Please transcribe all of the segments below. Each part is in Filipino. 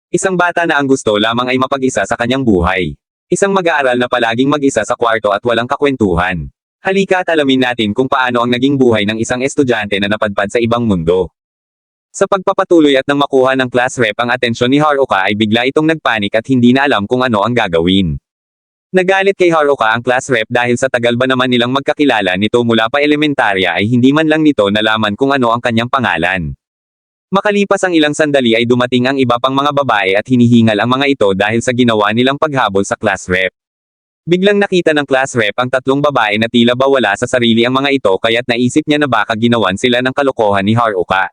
Isang bata na ang gusto lamang ay mapag-isa sa kanyang buhay. Isang mag-aaral na palaging mag-isa sa kwarto at walang kakwentuhan. Halika at alamin natin kung paano ang naging buhay ng isang estudyante na napadpad sa ibang mundo. Sa pagpapatuloy at nang makuha ng class rep ang atensyon ni Haruka ay bigla itong nagpanik at hindi na alam kung ano ang gagawin. Nagalit kay Haruka ang class rep dahil sa tagal ba naman nilang magkakilala nito mula pa elementarya ay hindi man lang nito nalaman kung ano ang kanyang pangalan. Makalipas ang ilang sandali ay dumating ang iba pang mga babae at hinihingal ang mga ito dahil sa ginawa nilang paghabol sa class rep. Biglang nakita ng class rep ang tatlong babae na tila ba wala sa sarili ang mga ito kaya't naisip niya na baka ginawan sila ng kalokohan ni Haruka.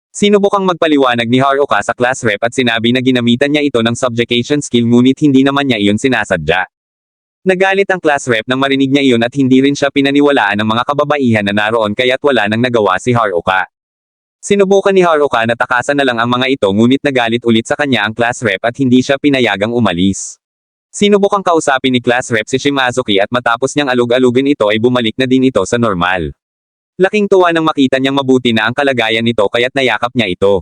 Sinubukang magpaliwanag ni Haruka sa class rep at sinabi na ginamitan niya ito ng subjugation skill ngunit hindi naman niya iyon sinasadya. Nagalit ang class rep nang marinig niya iyon at hindi rin siya pinaniwalaan ng mga kababaihan na naroon kaya't wala nang nagawa si Haruka. Sinubukan ni Haruka na takasan na lang ang mga ito ngunit nagalit ulit sa kanya ang class rep at hindi siya pinayagang umalis. Sinubukang kausapin ni class rep si Shimazuki at matapos niyang alug-alugin ito ay bumalik na din ito sa normal. Laking tuwa nang makita niyang mabuti na ang kalagayan nito kaya't nayakap niya ito.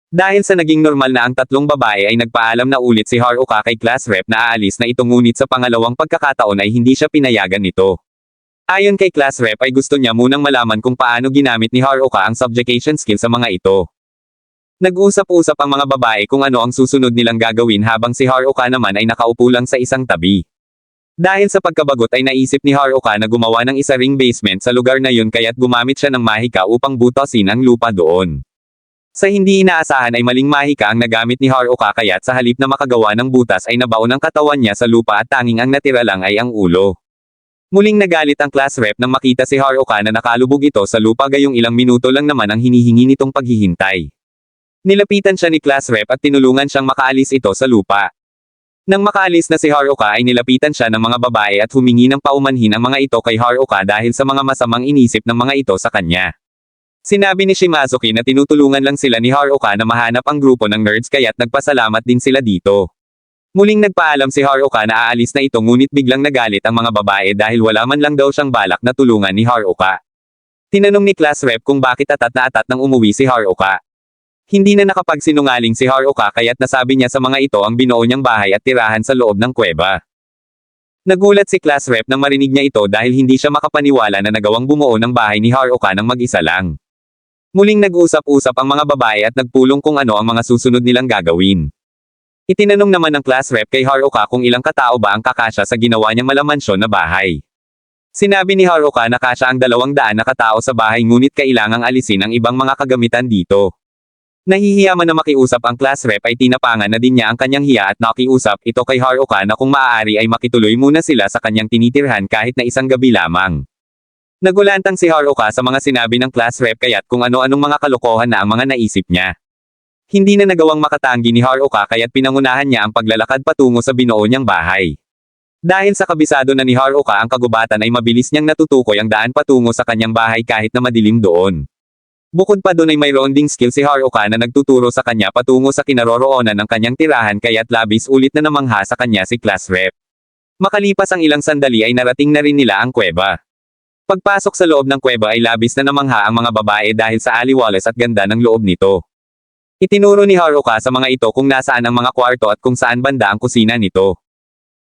Dahil sa naging normal na ang tatlong babae ay nagpaalam na ulit si Haruka kay class rep na aalis na ito ngunit sa pangalawang pagkakataon ay hindi siya pinayagan nito. Ayon kay class rep ay gusto niya munang malaman kung paano ginamit ni Haruka ang subjugation skill sa mga ito. Nag-usap-usap ang mga babae kung ano ang susunod nilang gagawin habang si Haruka naman ay nakaupo lang sa isang tabi. Dahil sa pagkabagot ay naisip ni Haruka na gumawa ng isa ring basement sa lugar na yun kaya't gumamit siya ng mahika upang butasin ang lupa doon. Sa hindi inaasahan ay maling mahika ang nagamit ni Haruka kaya't sa halip na makagawa ng butas ay nabaon ang katawan niya sa lupa at tanging ang natira lang ay ang ulo. Muling nagalit ang class rep nang makita si Haruka na nakalubog ito sa lupa gayong ilang minuto lang naman ang hinihingi nitong paghihintay. Nilapitan siya ni class rep at tinulungan siyang makaalis ito sa lupa. Nang makaalis na si Haruka ay nilapitan siya ng mga babae at humingi ng paumanhin ang mga ito kay Haruka dahil sa mga masamang inisip ng mga ito sa kanya. Sinabi ni Shimazuki na tinutulungan lang sila ni Haruka na mahanap ang grupo ng nerds kaya't nagpasalamat din sila dito. Muling nagpaalam si Haruka na aalis na ito ngunit biglang nagalit ang mga babae dahil wala man lang daw siyang balak na tulungan ni Haruka. Tinanong ni class rep kung bakit atat na atat nang umuwi si Haruka. Hindi na nakapagsinungaling si Haruka kaya't nasabi niya sa mga ito ang binuo niyang bahay at tirahan sa loob ng kuweba. Nagulat si class rep nang marinig niya ito dahil hindi siya makapaniwala na nagawang bumuo ng bahay ni Haruka ng mag-isa lang. Muling nag-usap-usap ang mga babae at nagpulong kung ano ang mga susunod nilang gagawin. Itinanong naman ng class rep kay Haruka kung ilang katao ba ang kakasya sa ginawa niyang malamansyon na bahay. Sinabi ni Haruka na kasya ang 200 na katao sa bahay ngunit kailangang alisin ang ibang mga kagamitan dito. Nahihiya man na makiusap ang class rep ay tinapangan na din niya ang kanyang hiya at nakiusap ito kay Haruka na kung maaari ay makituloy muna sila sa kanyang tinitirhan kahit na isang gabi lamang. Nagulantang si Haruka sa mga sinabi ng class rep kaya't kung ano-anong mga kalokohan na ang mga naisip niya. Hindi na nagawang makatanggi ni Haruka kaya't pinangunahan niya ang paglalakad patungo sa binuo niyang bahay. Dahil sa kabisado na ni Haruka ang kagubatan ay mabilis niyang natutukoy ang daan patungo sa kanyang bahay kahit na madilim doon. Bukod pa doon ay mayroon ding skill si Haruka na nagtuturo sa kanya patungo sa kinaroroonan ng kanyang tirahan kaya't labis ulit na namangha sa kanya si class rep. Makalipas ang ilang sandali ay narating na rin nila ang kuweba. Pagpasok sa loob ng kuweba ay labis na namangha ang mga babae dahil sa aliwalas at ganda ng loob nito. Itinuro ni Haruka sa mga ito kung nasaan ang mga kwarto at kung saan banda ang kusina nito.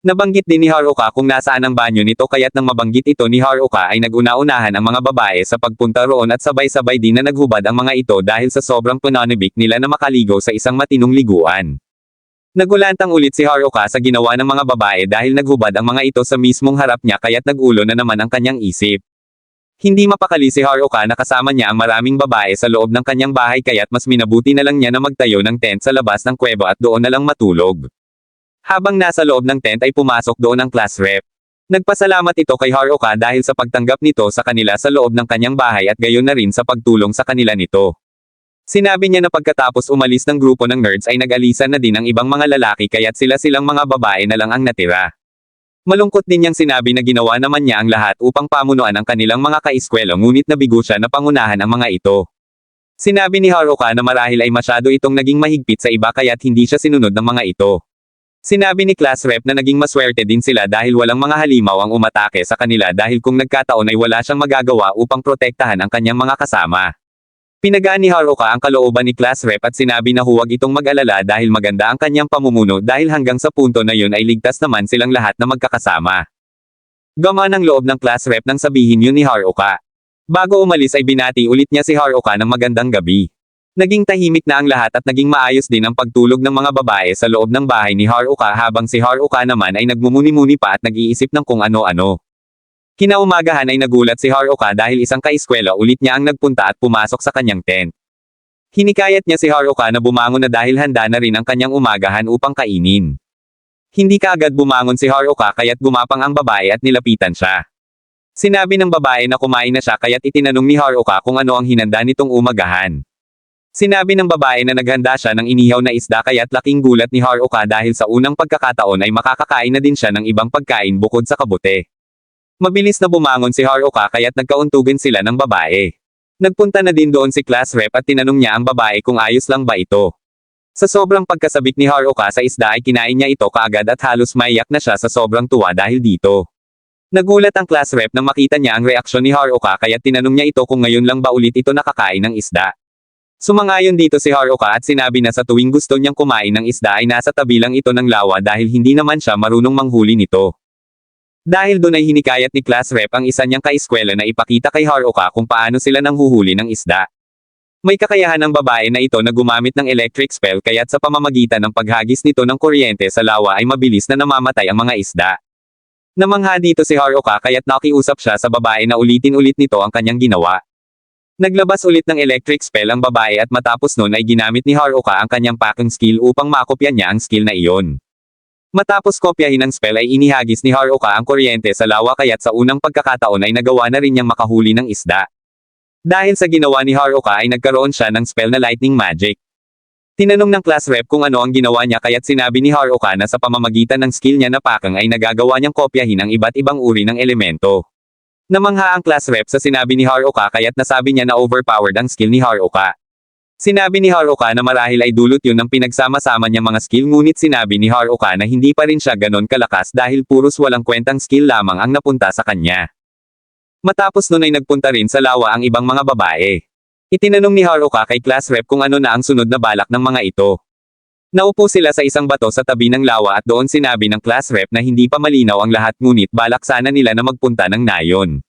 Nabanggit din ni Haruka kung nasaan ang banyo nito kaya't nang mabanggit ito ni Haruka ay nag-una-unahan ang mga babae sa pagpunta roon at sabay-sabay din na naghubad ang mga ito dahil sa sobrang pananibik nila na makaligo sa isang matinong liguan. Nagulantang ulit si Haruka sa ginawa ng mga babae dahil naghubad ang mga ito sa mismong harap niya kaya't nagulo na naman ang kanyang isip. Hindi mapakali si Haruka na kasama niya ang maraming babae sa loob ng kanyang bahay kaya't mas minabuti na lang niya na magtayo ng tent sa labas ng kuweba at doon na lang matulog. Habang nasa loob ng tent ay pumasok doon ang class rep. Nagpasalamat ito kay Haruka dahil sa pagtanggap nito sa kanila sa loob ng kanyang bahay at gayon na rin sa pagtulong sa kanila nito. Sinabi niya na pagkatapos umalis ng grupo ng nerds ay nag-alisan na din ang ibang mga lalaki kaya't sila-silang mga babae na lang ang natira. Malungkot din niyang sinabi na ginawa naman niya ang lahat upang pamunuan ang kanilang mga kaeskwela ngunit nabigo siya na pangunahan ang mga ito. Sinabi ni Haruka na marahil ay masyado itong naging mahigpit sa iba kaya't hindi siya sinunod ng mga ito. Sinabi ni class rep na naging maswerte din sila dahil walang mga halimaw ang umatake sa kanila dahil kung nagkataon ay wala siyang magagawa upang protektahan ang kanyang mga kasama. Pinagaan ni Haruka ang kalooban ni class rep at sinabi na huwag itong mag-alala dahil maganda ang kanyang pamumuno dahil hanggang sa punto na yun ay ligtas naman silang lahat na magkakasama. Gamaan ang loob ng class rep nang sabihin yun ni Haruka. Bago umalis ay binati ulit niya si Haruka ng magandang gabi. Naging tahimik na ang lahat at naging maayos din ang pagtulog ng mga babae sa loob ng bahay ni Haruka habang si Haruka naman ay nagmumuni-muni pa at nag-iisip ng kung ano-ano. Kinaumagahan ay nagulat si Haruka dahil isang kaeskwela ulit niya ang nagpunta at pumasok sa kanyang tent. Hinikayat niya si Haruka na bumangon na dahil handa na rin ang kanyang umagahan upang kainin. Hindi kaagad bumangon si Haruka kaya't gumapang ang babae at nilapitan siya. Sinabi ng babae na kumain na siya kaya't itinanong ni Haruka kung ano ang hinanda nitong umagahan. Sinabi ng babae na naghanda siya ng inihaw na isda kaya't laking gulat ni Haruka dahil sa unang pagkakataon ay makakakain na din siya ng ibang pagkain bukod sa kabute. Mabilis na bumangon si Haruka kaya't nagkauntugan sila ng babae. Nagpunta na din doon si class rep at tinanong niya ang babae kung ayos lang ba ito. Sa sobrang pagkasabik ni Haruka sa isda ay kinain niya ito kaagad at halos maiyak na siya sa sobrang tuwa dahil dito. Nagulat ang class rep nang makita niya ang reaksyon ni Haruka kaya't tinanong niya ito kung ngayon lang ba ulit ito nakakain ng isda. Sumangayon dito si Haruka at sinabi na sa tuwing gusto niyang kumain ng isda ay nasa tabi lang ito ng lawa dahil hindi naman siya marunong manghuli nito. Dahil doon ay hinikayat ni class rep ang isa niyang kaeskwela na ipakita kay Haruka kung paano sila nanghuhuli ng isda. May kakayahan ng babae na ito na gumamit ng electric spell kaya't sa pamamagitan ng paghagis nito ng kuryente sa lawa ay mabilis na namamatay ang mga isda. Namangha dito si Haruka kaya't nakiusap siya sa babae na ulitin-ulit nito ang kanyang ginawa. Naglabas ulit ng electric spell ang babae at matapos nun ay ginamit ni Haruka ang kanyang packing skill upang makopya niya ang skill na iyon. Matapos kopyahin ang spell ay inihagis ni Haruka ang kuryente sa lawa kaya't sa unang pagkakataon ay nagawa na rin niyang makahuli ng isda. Dahil sa ginawa ni Haruka ay nagkaroon siya ng spell na lightning magic. Tinanong ng class rep kung ano ang ginawa niya kaya't sinabi ni Haruka na sa pamamagitan ng skill niya na packing ay nagagawa niyang kopyahin ang iba't ibang uri ng elemento. Namangha ang class rep sa sinabi ni Haruka kaya't nasabi niya na overpowered ang skill ni Haruka. Sinabi ni Haruka na marahil ay dulot yun ng pinagsama-sama niya mga skill ngunit sinabi ni Haruka na hindi pa rin siya ganon kalakas dahil puros walang kwentang skill lamang ang napunta sa kanya. Matapos nun ay nagpunta rin sa lawa ang ibang mga babae. Itinanong ni Haruka kay class rep kung ano na ang sunod na balak ng mga ito. Naupo sila sa isang bato sa tabi ng lawa at doon sinabi ng class rep na hindi pa malinaw ang lahat ngunit balak sana nila na magpunta ng nayon.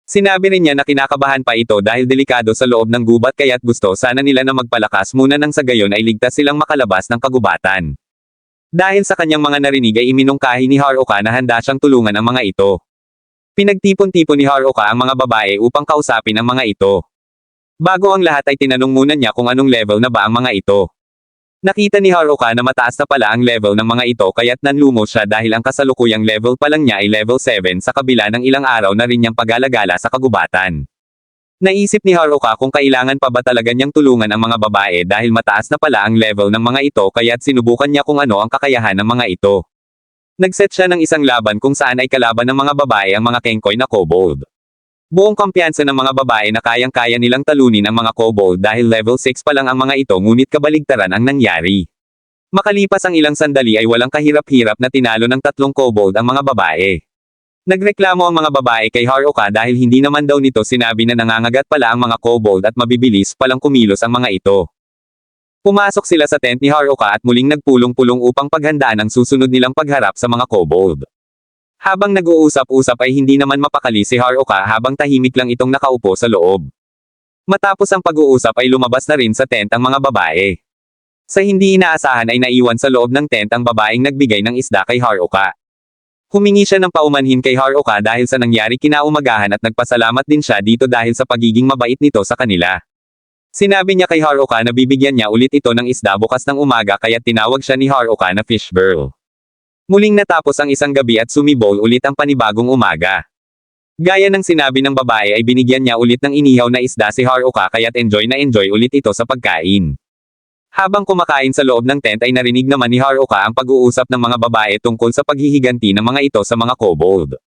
Sinabi rin niya na kinakabahan pa ito dahil delikado sa loob ng gubat kaya't gusto sana nila na magpalakas muna nang sa gayon ay ligtas silang makalabas ng kagubatan. Dahil sa kanyang mga narinig ay iminungkahi ni Haruka na handa siyang tulungan ang mga ito. Pinagtipon-tipon ni Haruka ang mga babae upang kausapin ang mga ito. Bago ang lahat ay tinanong muna niya kung anong level na ba ang mga ito. Nakita ni Haruka na mataas na pala ang level ng mga ito kaya't nanlumos siya dahil ang kasalukuyang level pa lang niya ay level 7 sa kabila ng ilang araw na rin niyang pag-alagala sa kagubatan. Naisip ni Haruka kung kailangan pa ba talaga niyang tulungan ang mga babae dahil mataas na pala ang level ng mga ito kaya't sinubukan niya kung ano ang kakayahan ng mga ito. Nagset siya ng isang laban kung saan ay kalaban ng mga babae ang mga kengkoy na kobold. Buong kumpiyansa ng mga babae na kayang-kaya nilang talunin ang mga kobold dahil level 6 pa lang ang mga ito ngunit kabaligtaran ang nangyari. Makalipas ang ilang sandali ay walang kahirap-hirap na tinalo ng 3 kobold ang mga babae. Nagreklamo ang mga babae kay Haruka dahil hindi naman daw nito sinabi na nangangagat pala ang mga kobold at mabibilis palang kumilos ang mga ito. Pumasok sila sa tent ni Haruka at muling nagpulong-pulong upang paghandaan ang susunod nilang pagharap sa mga kobold. Habang nag-uusap-usap ay hindi naman mapakali si Haruka habang tahimik lang itong nakaupo sa loob. Matapos ang pag-uusap ay lumabas na rin sa tent ang mga babae. Sa hindi inaasahan ay naiwan sa loob ng tent ang babaeng nagbigay ng isda kay Haruka. Humingi siya ng paumanhin kay Haruka dahil sa nangyari kinaumagahan at nagpasalamat din siya dito dahil sa pagiging mabait nito sa kanila. Sinabi niya kay Haruka na bibigyan niya ulit ito ng isda bukas ng umaga kaya tinawag siya ni Haruka na fish girl. Muling natapos ang isang gabi at sumibol ulit ang panibagong umaga. Gaya ng sinabi ng babae ay binigyan niya ulit ng inihaw na isda si Haruka kaya't enjoy na enjoy ulit ito sa pagkain. Habang kumakain sa loob ng tent ay narinig naman ni Haruka ang pag-uusap ng mga babae tungkol sa paghihiganti ng mga ito sa mga kobold.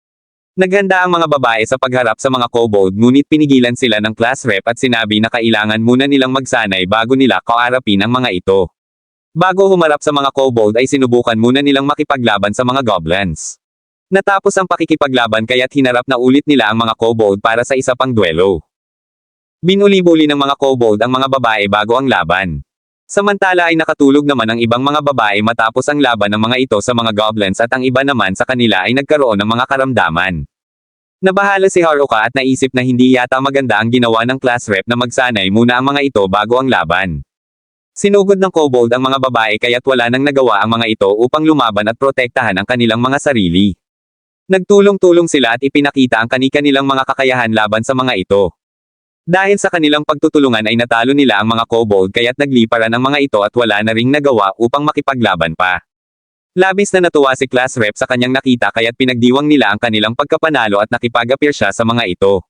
Naghanda ang mga babae sa pagharap sa mga kobold ngunit pinigilan sila ng class rep at sinabi na kailangan muna nilang magsanay bago nila kaarapin ang mga ito. Bago humarap sa mga kobold ay sinubukan muna nilang makipaglaban sa mga goblins. Natapos ang pakikipaglaban kaya't hinarap na ulit nila ang mga kobold para sa isa pang duelo. Binuli-buli ng mga kobold ang mga babae bago ang laban. Samantala ay nakatulog naman ang ibang mga babae matapos ang laban ng mga ito sa mga goblins at ang iba naman sa kanila ay nagkaroon ng mga karamdaman. Nabahala si Haruka at naisip na hindi yata maganda ang ginawa ng class rep na magsanay muna ang mga ito bago ang laban. Sinugod ng kobold ang mga babae kaya't wala nang nagawa ang mga ito upang lumaban at protektahan ang kanilang mga sarili. Nagtulong-tulong sila at ipinakita ang kani-kanilang mga kakayahan laban sa mga ito. Dahil sa kanilang pagtutulungan ay natalo nila ang mga kobold kaya't nagliparan ang mga ito at wala na ring nagawa upang makipaglaban pa. Labis na natuwa si class rep sa kanyang nakita kaya't pinagdiwang nila ang kanilang pagkapanalo at nakipag-appear siya sa mga ito.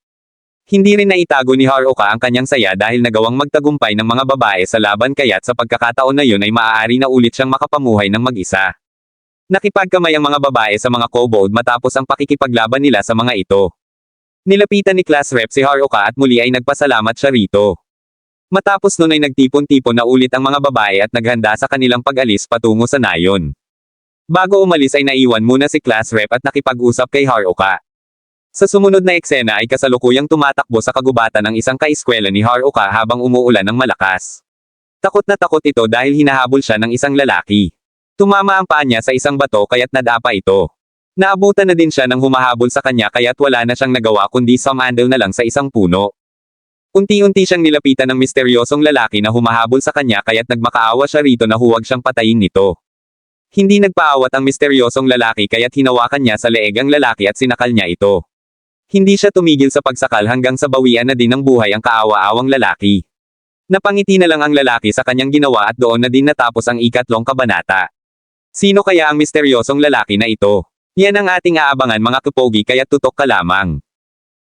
Hindi rin naitago ni Haruka ang kanyang saya dahil nagawang magtagumpay ng mga babae sa laban kaya't sa pagkakataon na yun ay maaari na ulit siyang makapamuhay ng mag-isa. Nakipagkamay ang mga babae sa mga kobold matapos ang pakikipaglaban nila sa mga ito. Nilapitan ni class rep si Haruka at muli ay nagpasalamat siya rito. Matapos nun ay nagtipon-tipon na ulit ang mga babae at naghanda sa kanilang pag-alis patungo sa nayon. Bago umalis ay naiwan muna si class rep at nakipag-usap kay Haruka. Sa sumunod na eksena ay kasalukuyang tumatakbo sa kagubatan ang isang kaeskwela ni Haruka habang umuulan ng malakas. Takot na takot ito dahil hinahabol siya ng isang lalaki. Tumama ang paa niya sa isang bato kaya't nadapa ito. Naabutan na din siya ng humahabol sa kanya kaya't wala na siyang nagawa kundi sumandal na lang sa isang puno. Unti-unti siyang nilapitan ng misteryosong lalaki na humahabol sa kanya kaya't nagmakaawa siya rito na huwag siyang patayin nito. Hindi nagpaawat ang misteryosong lalaki kaya't hinawakan niya sa leeg ang lalaki at sinakal niya ito. Hindi siya tumigil sa pagsakal hanggang sa bawian na din ng buhay ang kaawa-awang lalaki. Napangiti na lang ang lalaki sa kanyang ginawa at doon na din natapos ang 3 kabanata. Sino kaya ang misteryosong lalaki na ito? Yan ang ating aabangan mga kapogi kaya't tutok ka lamang.